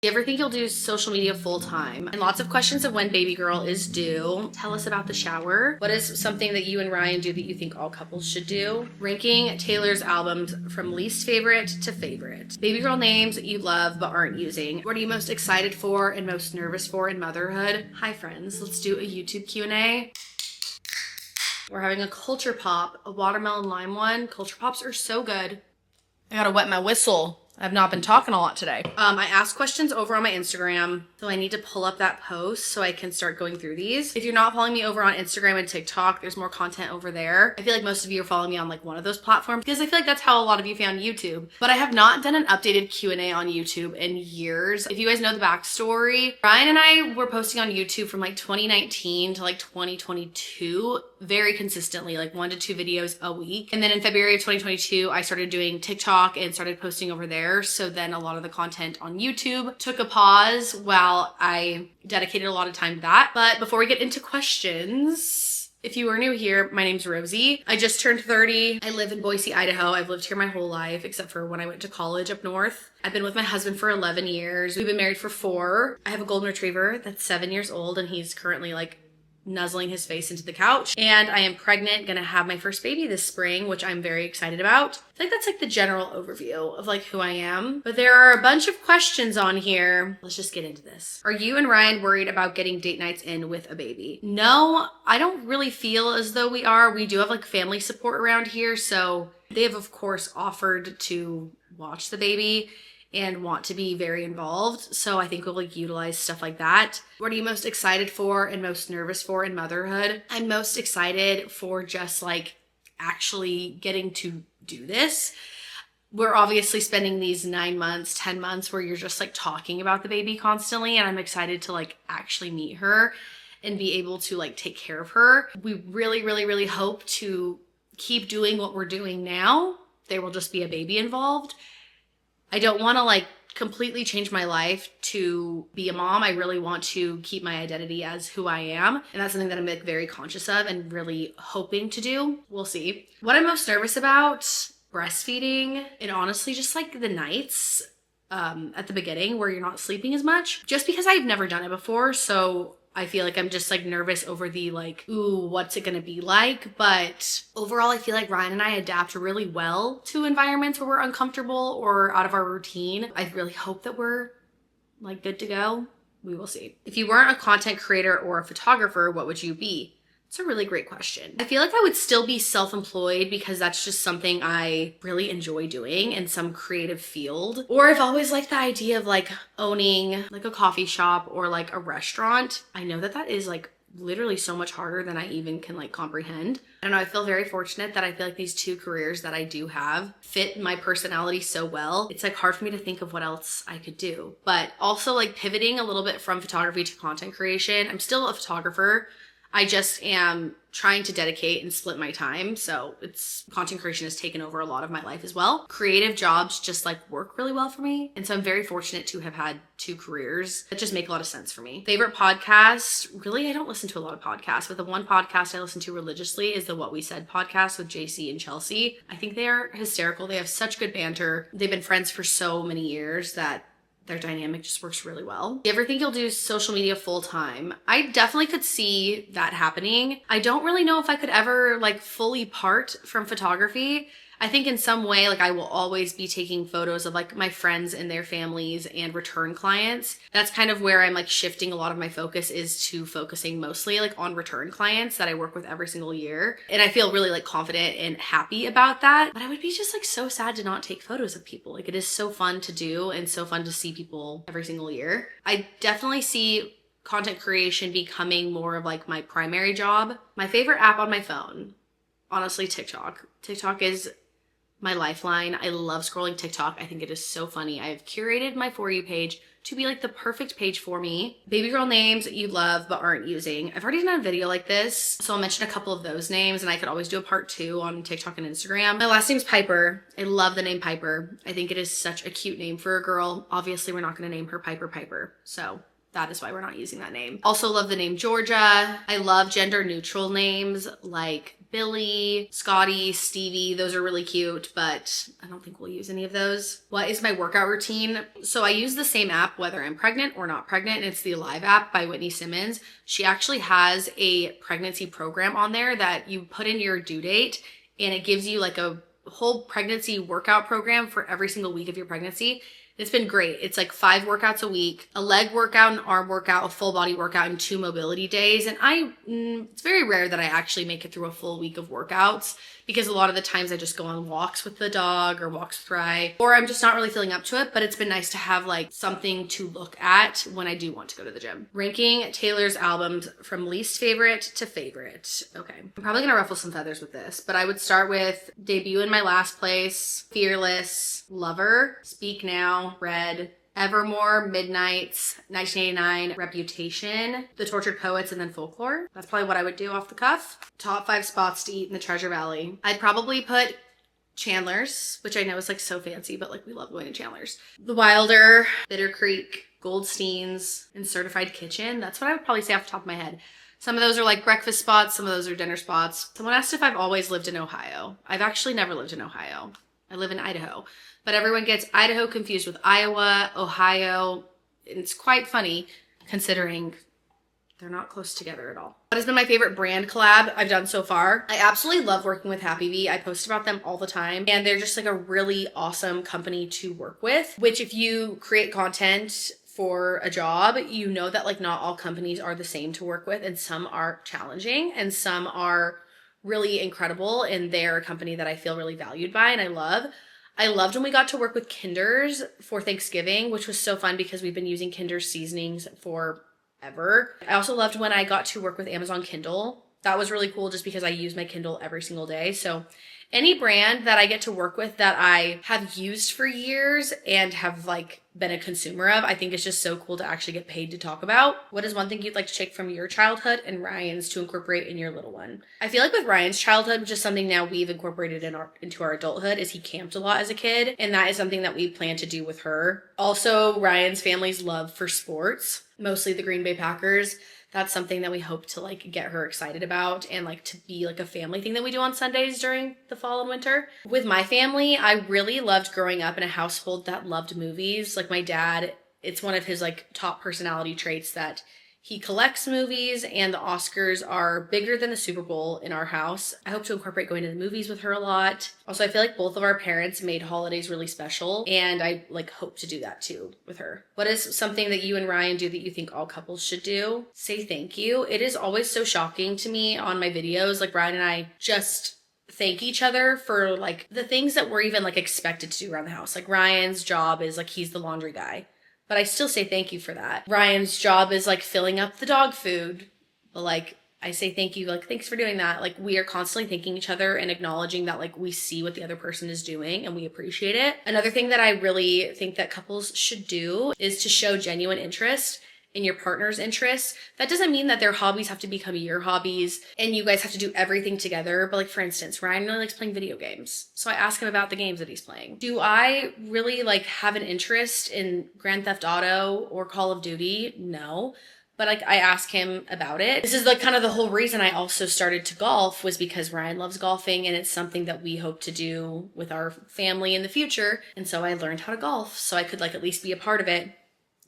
Do you ever think you'll do social media full time? And lots of questions of when baby girl is due. Tell us about the shower. What is something that you and Ryan do that you think all couples should do? Ranking Taylor's albums from least favorite to favorite. Baby girl names you love but aren't using. What are you most excited for and most nervous for in motherhood? Hi friends, let's do a YouTube Q&A. We're having a culture pop, a watermelon lime one. Culture pops are so good. I gotta wet my whistle. I've not been talking a lot today. I asked questions over on my Instagram, so I need to pull up that post so I can start going through these. If you're not following me over on Instagram and TikTok, there's more content over there. I feel like most of you are following me on like one of those platforms because I feel like that's how a lot of you found YouTube. But I have not done an updated Q&A on YouTube in years. If you guys know the backstory, Ryan and I were posting on YouTube from like 2019 to like 2022 very consistently, like 1 to 2 videos a week. And then in February of 2022, I started doing TikTok and started posting over there. So then a lot of the content on YouTube took a pause while I dedicated a lot of time to that. But before we get into questions, if you are new here, my name's Rosie. I just turned 30. I live in Boise, Idaho. I've lived here my whole life, except for when I went to college up north. I've been with my husband for 11 years. We've been married for 4. I have a golden retriever that's 7 years old, and he's currently like nuzzling his face into the couch. And I am pregnant, gonna have my first baby this spring, which I'm very excited about. I feel like that's like the general overview of like who I am. But there are a bunch of questions on here. Let's just get into this. Are you and Ryan worried about getting date nights in with a baby? No, I don't really feel as though we are. We do have like family support around here. So they have of course offered to watch the baby and want to be very involved. So I think we'll like utilize stuff like that. What are you most excited for and most nervous for in motherhood? I'm most excited for just like actually getting to do this. We're obviously spending these 9 months, 10 months where you're just like talking about the baby constantly. And I'm excited to like actually meet her and be able to like take care of her. We really hope to keep doing what we're doing now. There will just be a baby involved. I don't want to like completely change my life to be a mom. I really want to keep my identity as who I am. And that's something that I'm like very conscious of and really hoping to do. We'll see. What I'm most nervous about, breastfeeding, and honestly just like the nights at the beginning where you're not sleeping as much, just because I've never done it before. So I feel like I'm just like nervous over the like, ooh, what's it gonna be like? But overall, I feel like Ryan and I adapt really well to environments where we're uncomfortable or out of our routine. I really hope that we're like good to go. We will see. If you weren't a content creator or a photographer, what would you be? It's a really great question. I feel like I would still be self-employed because that's just something I really enjoy doing in some creative field. Or I've always liked the idea of like owning like a coffee shop or like a restaurant. I know that that is like literally so much harder than I even can like comprehend. I don't know, I feel very fortunate that I feel like these 2 careers that I do have fit my personality so well. It's like hard for me to think of what else I could do. But also like pivoting a little bit from photography to content creation. I'm still a photographer. I just am trying to dedicate and split my time. So it's content creation has taken over a lot of my life as well. Creative jobs just like work really well for me. And so I'm very fortunate to have had 2 careers that just make a lot of sense for me. Favorite podcast? Really, I don't listen to a lot of podcasts, but the one podcast I listen to religiously is the What We Said podcast with JC and Chelsea. I think they are hysterical. They have such good banter. They've been friends for so many years that their dynamic just works really well. Do you ever think you'll do social media full time? I definitely could see that happening. I don't really know if I could ever like fully part from photography. I think in some way, like I will always be taking photos of like my friends and their families and return clients. That's kind of where I'm like shifting a lot of my focus is to focusing mostly like on return clients that I work with every single year. And I feel really like confident and happy about that. But I would be just like so sad to not take photos of people. Like it is so fun to do and so fun to see people every single year. I definitely see content creation becoming more of like my primary job. My favorite app on my phone, honestly, TikTok. TikTok is my lifeline. I love scrolling TikTok. I think it is so funny. I have curated my For You page to be like the perfect page for me. Baby girl names you love but aren't using. I've already done a video like this, so I'll mention a couple of those names and I could always do a part 2 on TikTok and Instagram. My last name's Piper. I love the name Piper. I think it is such a cute name for a girl. Obviously, we're not gonna name her Piper. So that is why we're not using that name. Also love the name Georgia. I love gender neutral names like Billy, Scotty, Stevie. Those are really cute, but I don't think we'll use any of those. What is my workout routine? So I use the same app whether I'm pregnant or not pregnant, and it's the Alive app by Whitney Simmons. She actually has a pregnancy program on there that you put in your due date, and it gives you like a whole pregnancy workout program for every single week of your pregnancy. It's been great. It's like 5 workouts a week, a leg workout, an arm workout, a full body workout, and 2 mobility days. And it's very rare that I actually make it through a full week of workouts because a lot of the times I just go on walks with the dog or walks with Rye, or I'm just not really feeling up to it. But it's been nice to have like something to look at when I do want to go to the gym. Ranking Taylor's albums from least favorite to favorite. Okay, I'm probably gonna ruffle some feathers with this, but I would start with Debut in My Last Place, Fearless, Lover, Speak Now, Red, Evermore, Midnights, 1989, Reputation, The Tortured Poets, and then Folklore. That's probably what I would do off the cuff. Top 5 spots to eat in the Treasure Valley. I'd probably put Chandler's, which I know is like so fancy, but like we love going to Chandler's. The Wilder, Bitter Creek, Goldstein's, and Certified Kitchen. That's what I would probably say off the top of my head. Some of those are like breakfast spots, some of those are dinner spots. Someone asked if I've always lived in Ohio. I've actually never lived in Ohio. I live in Idaho. But everyone gets Idaho confused with Iowa, Ohio. It's quite funny considering they're not close together at all. What has been my favorite brand collab I've done so far? I absolutely love working with Happy Bee. I post about them all the time, and they're just like a really awesome company to work with, which if you create content for a job, you know that like not all companies are the same to work with, and some are challenging and some are really incredible, and they're a company that I feel really valued by and I love. I loved when we got to work with Kinder's for Thanksgiving, which was so fun because we've been using Kinder's seasonings forever. I also loved when I got to work with Amazon Kindle. That was really cool just because I use my Kindle every single day. So any brand that I get to work with that I have used for years and have like been a consumer of, I think it's just so cool to actually get paid to talk about. What is one thing you'd like to take from your childhood and Ryan's to incorporate in your little one? I feel like with Ryan's childhood, which is something now we've incorporated into our adulthood, is he camped a lot as a kid, and that is something that we plan to do with her. Also, Ryan's family's love for sports, mostly the Green Bay Packers. That's something that we hope to like get her excited about and like to be like a family thing that we do on Sundays during the fall and winter. With my family, I really loved growing up in a household that loved movies. Like my dad, it's one of his like top personality traits that he collects movies, and the Oscars are bigger than the Super Bowl in our house. I hope to incorporate going to the movies with her a lot. Also, I feel like both of our parents made holidays really special, and I like hope to do that too with her. What is something that you and Ryan do that you think all couples should do? Say thank you. It is always so shocking to me on my videos. Like Ryan and I just thank each other for like the things that we're even like expected to do around the house. Like Ryan's job is like he's the laundry guy, but I still say thank you for that. Ryan's job is like filling up the dog food, but like I say thank you, like thanks for doing that. Like we are constantly thanking each other and acknowledging that like we see what the other person is doing and we appreciate it. Another thing that I really think that couples should do is to show genuine interest in your partner's interests. That doesn't mean that their hobbies have to become your hobbies and you guys have to do everything together. But like for instance, Ryan really likes playing video games. So I ask him about the games that he's playing. Do I really like have an interest in Grand Theft Auto or Call of Duty? No. But like I ask him about it. This is like kind of the whole reason I also started to golf, was because Ryan loves golfing and it's something that we hope to do with our family in the future. And so I learned how to golf so I could like at least be a part of it.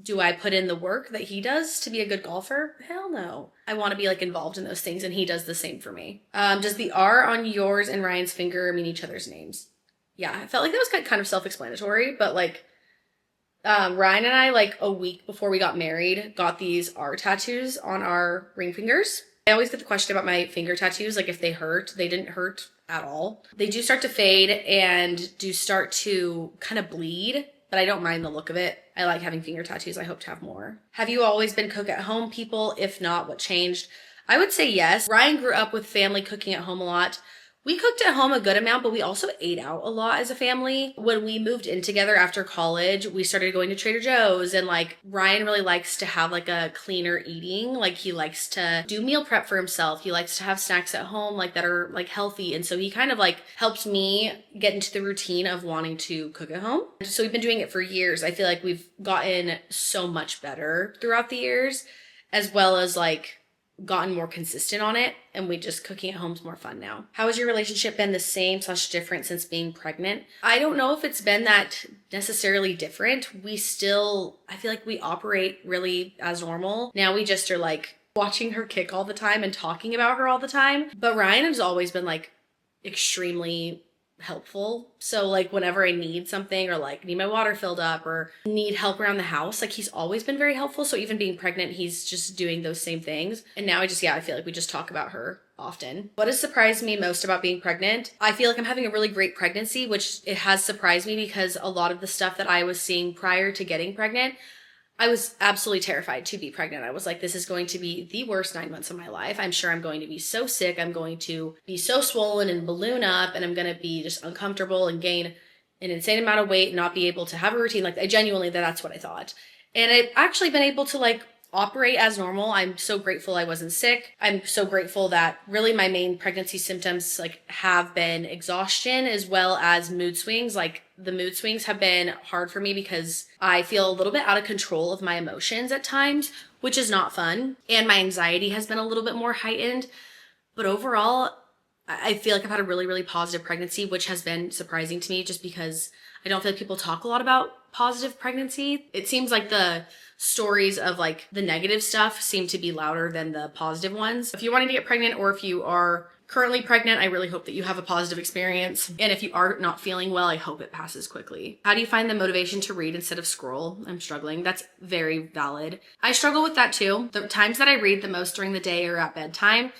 Do I put in the work that he does to be a good golfer? Hell no. I want to be like involved in those things, and he does the same for me. Does the R on yours and Ryan's finger mean each other's names? Yeah, I felt like that was kind of self-explanatory, but like Ryan and I, like a week before we got married, got these R tattoos on our ring fingers. I always get the question about my finger tattoos, like if they hurt. They didn't hurt at all. They do start to fade and do start to kind of bleed, but I don't mind the look of it. I like having finger tattoos. I hope to have more. Have you always been cook at home people? If not, what changed? I would say yes. Ryan grew up with family cooking at home a lot. We cooked at home a good amount, but we also ate out a lot as a family. When we moved in together after college, we started going to Trader Joe's, and like Ryan really likes to have like a cleaner eating. Like he likes to do meal prep for himself. He likes to have snacks at home like that are like healthy. And so he kind of like helped me get into the routine of wanting to cook at home. So we've been doing it for years. I feel like we've gotten so much better throughout the years, as well as like gotten more consistent on it, and we just cooking at home's more fun now. How has your relationship been the same / different since being pregnant? I don't know if it's been that necessarily different. I feel like we operate really as normal. Now we just are like watching her kick all the time and talking about her all the time. But Ryan has always been like extremely helpful. So like whenever I need something or like need my water filled up or need help around the house, like he's always been very helpful. So even being pregnant, he's just doing those same things. And now I feel like we just talk about her often. What has surprised me most about being pregnant? I feel like I'm having a really great pregnancy, which it has surprised me because a lot of the stuff that I was seeing prior to getting pregnant, I was absolutely terrified to be pregnant. I was like, this is going to be the worst 9 months of my life. I'm sure I'm going to be so sick. I'm going to be so swollen and balloon up, and I'm going to be just uncomfortable and gain an insane amount of weight and not be able to have a routine. Like, I genuinely, that's what I thought. And I've actually been able to like operate as normal. I'm so grateful I wasn't sick. I'm so grateful that really my main pregnancy symptoms like have been exhaustion as well as mood swings. Like the mood swings have been hard for me because I feel a little bit out of control of my emotions at times, which is not fun. And my anxiety has been a little bit more heightened. But overall, I feel like I've had a really, really positive pregnancy, which has been surprising to me just because I don't feel like people talk a lot about positive pregnancy. It seems like the stories of like the negative stuff seem to be louder than the positive ones. If you're wanting to get pregnant or if you are currently pregnant, I really hope that you have a positive experience. And if you are not feeling well, I hope it passes quickly. How do you find the motivation to read instead of scroll? I'm struggling. That's very valid. I struggle with that too. The times that I read the most during the day are at bedtime.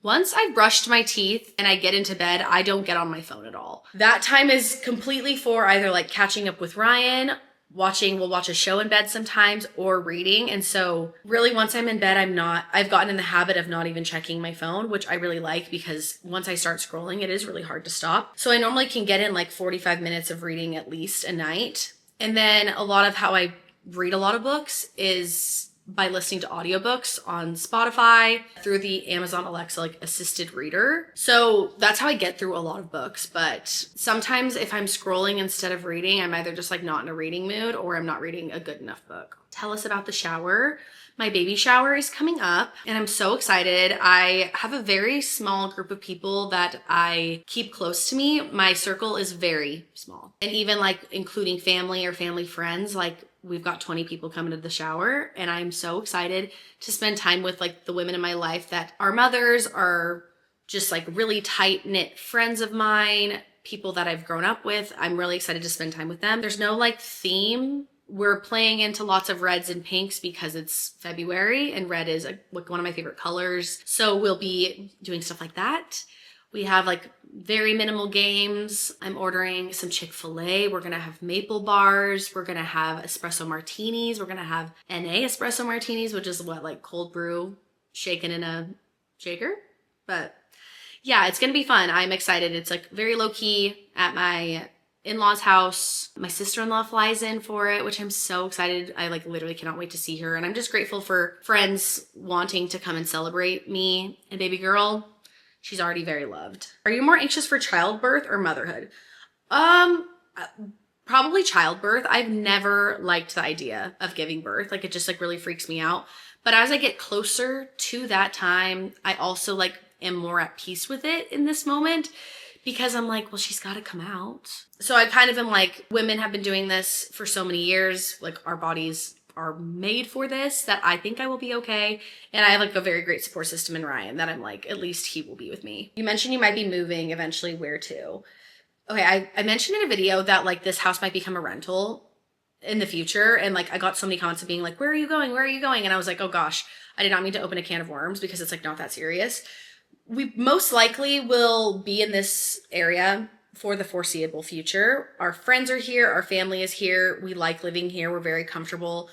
Once I've brushed my teeth and I get into bed, I don't get on my phone at all. That time is completely for either like catching up with Ryan, we'll watch a show in bed sometimes, or reading. And so really once I'm in bed, I've gotten in the habit of not even checking my phone, which I really like because once I start scrolling, it is really hard to stop. So I normally can get in like 45 minutes of reading at least a night. And then a lot of how I read a lot of books is by listening to audiobooks on Spotify through the Amazon Alexa like assisted reader. So that's how I get through a lot of books. But sometimes if I'm scrolling instead of reading, I'm either just like not in a reading mood or I'm not reading a good enough book. Tell us about the shower. My baby shower is coming up and I'm so excited. I have a very small group of people that I keep close to me. My circle is very small. And even like including family or family friends, like we've got 20 people coming to the shower and I'm so excited to spend time with like the women in my life that are mothers, are just like really tight knit friends of mine, people that I've grown up with. I'm really excited to spend time with them. There's no like theme. We're playing into lots of reds and pinks because it's February and red is like one of my favorite colors. So we'll be doing stuff like that. We have like very minimal games. I'm ordering some Chick-fil-A. We're going to have maple bars. We're going to have espresso martinis. We're going to have NA espresso martinis, which is what, like cold brew shaken in a shaker. But yeah, it's going to be fun. I'm excited. It's like very low key at my in-laws house. My sister-in-law flies in for it, which I'm so excited. I like literally cannot wait to see her. And I'm just grateful for friends wanting to come and celebrate me and baby girl. She's already very loved. Are you more anxious for childbirth or motherhood? Probably childbirth. I've never liked the idea of giving birth. Like it just like really freaks me out. But as I get closer to that time, I also like am more at peace with it in this moment because I'm like, well, she's got to come out. So I kind of am like, women have been doing this for so many years. Like our bodies are made for this, that I think I will be okay. And I have like a very great support system in Ryan that I'm like, at least he will be with me. You mentioned you might be moving eventually. Where to? Okay, I mentioned in a video that like this house might become a rental in the future. And like I got so many comments of being like, where are you going? Where are you going? And I was like, oh gosh, I did not mean to open a can of worms because it's like not that serious. We most likely will be in this area for the foreseeable future. Our friends are here. Our family is here. We like living here. We're very comfortable.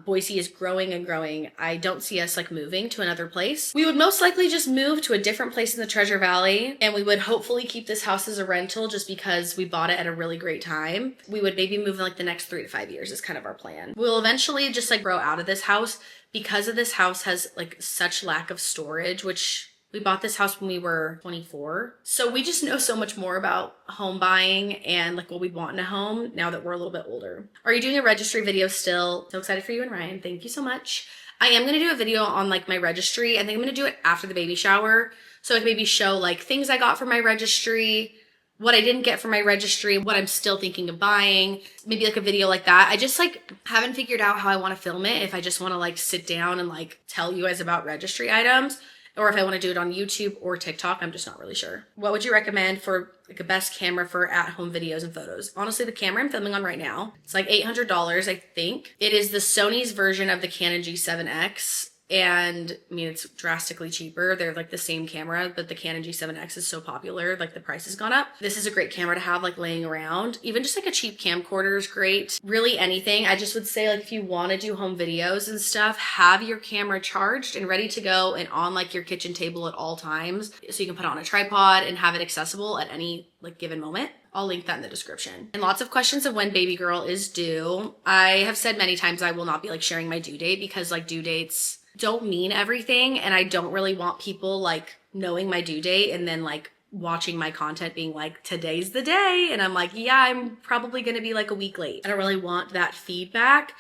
Boise is growing and growing. I don't see us like moving to another place. We would most likely just move to a different place in the Treasure Valley, and we would hopefully keep this house as a rental just because we bought it at a really great time. We would maybe move in like the next 3 to 5 years is kind of our plan. We'll eventually just like grow out of this house because of this house has like such lack of storage, which we bought this house when we were 24. So we just know so much more about home buying and like what we want in a home now that we're a little bit older. Are you doing a registry video still? So excited for you and Ryan. Thank you so much. I am gonna do a video on like my registry. I think I'm gonna do it after the baby shower. So I can maybe show like things I got for my registry, what I didn't get for my registry, what I'm still thinking of buying, maybe like a video like that. I just like haven't figured out how I want to film it. If I just want to like sit down and like tell you guys about registry items, or if I want to do it on YouTube or TikTok, I'm just not really sure. What would you recommend for like a best camera for at-home videos and photos? Honestly, the camera I'm filming on right now, it's like $800, I think. It is the Sony's version of the Canon G7X. And I mean, it's drastically cheaper. They're like the same camera, but the Canon G7X is so popular, like the price has gone up. This is a great camera to have like laying around. Even just like a cheap camcorder is great. Really anything. I just would say like if you want to do home videos and stuff, have your camera charged and ready to go and on like your kitchen table at all times. So you can put it on a tripod and have it accessible at any like given moment. I'll link that in the description. And lots of questions of when baby girl is due. I have said many times I will not be like sharing my due date because like due dates don't mean everything, and I don't really want people like knowing my due date and then like watching my content being like, today's the day, and I'm like, yeah, I'm probably gonna be like a week late. I don't really want that feedback,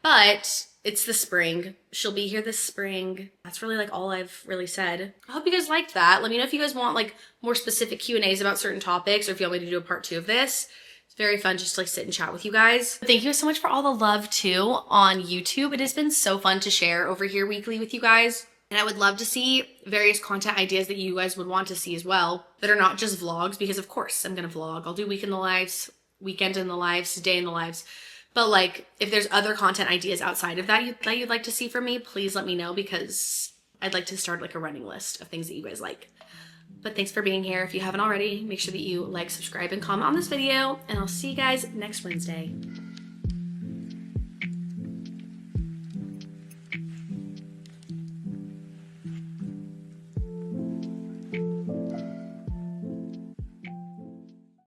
but it's the spring. She'll be here this spring. That's really like all I've really said. I hope you guys liked that. Let me know if you guys want like more specific Q&As about certain topics, or if you want me to do a part 2 of this. Very fun just to like sit and chat with you guys. Thank you so much for all the love too on YouTube. It has been so fun to share over here weekly with you guys. And I would love to see various content ideas that you guys would want to see as well that are not just vlogs, because of course I'm gonna vlog. I'll do week in the lives, weekend in the lives, day in the lives. But like if there's other content ideas outside of that you'd like to see from me, please let me know, because I'd like to start like a running list of things that you guys like. But thanks for being here. If you haven't already, make sure that you like, subscribe, and comment on this video, and I'll see you guys next Wednesday.